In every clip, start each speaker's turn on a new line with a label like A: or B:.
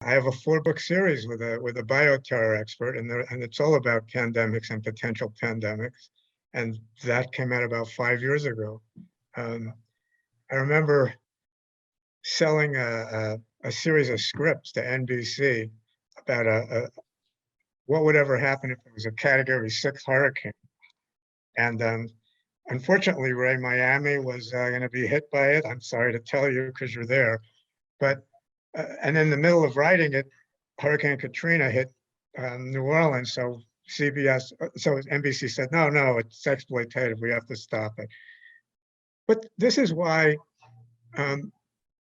A: I have a 4-book series with a bioterror expert, and it's all about pandemics and potential pandemics. And that came out about 5 years ago. Um, I remember selling a series of scripts to NBC about what would ever happen if it was a Category 6 hurricane. And unfortunately, Ray, Miami was going to be hit by it. I'm sorry to tell you because you're there. But and in the middle of writing it, Hurricane Katrina hit New Orleans. So NBC said, no, no, it's exploitative. We have to stop it. But um,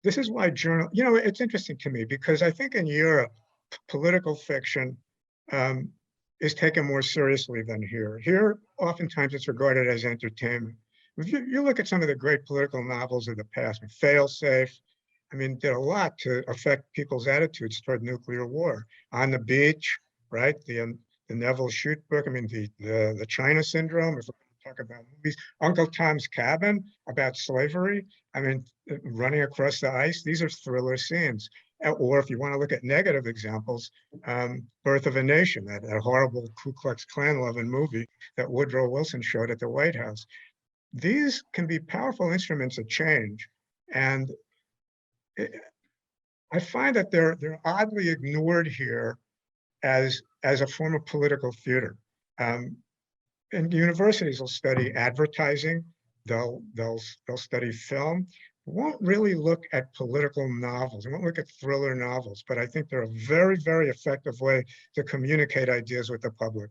A: this is why it's interesting to me because I think in Europe, political fiction um, is taken more seriously than here. Here, oftentimes it's regarded as entertainment. If you look at some of the great political novels of the past, Failsafe, I mean, did a lot to affect people's attitudes toward nuclear war. On the Beach, right? The Neville Shute book. I mean, the China Syndrome. If we're going to talk about movies, Uncle Tom's Cabin about slavery. I mean, running across the ice. These are thriller scenes. Or if you want to look at negative examples, Birth of a Nation, that horrible Ku Klux Klan loving movie that Woodrow Wilson showed at the White House. These can be powerful instruments of change, and I find that they're oddly ignored here as a form of political theater. And universities will study advertising, they'll study film, won't really look at political novels. They won't look at thriller novels, but I think they're a very, very effective way to communicate ideas with the public.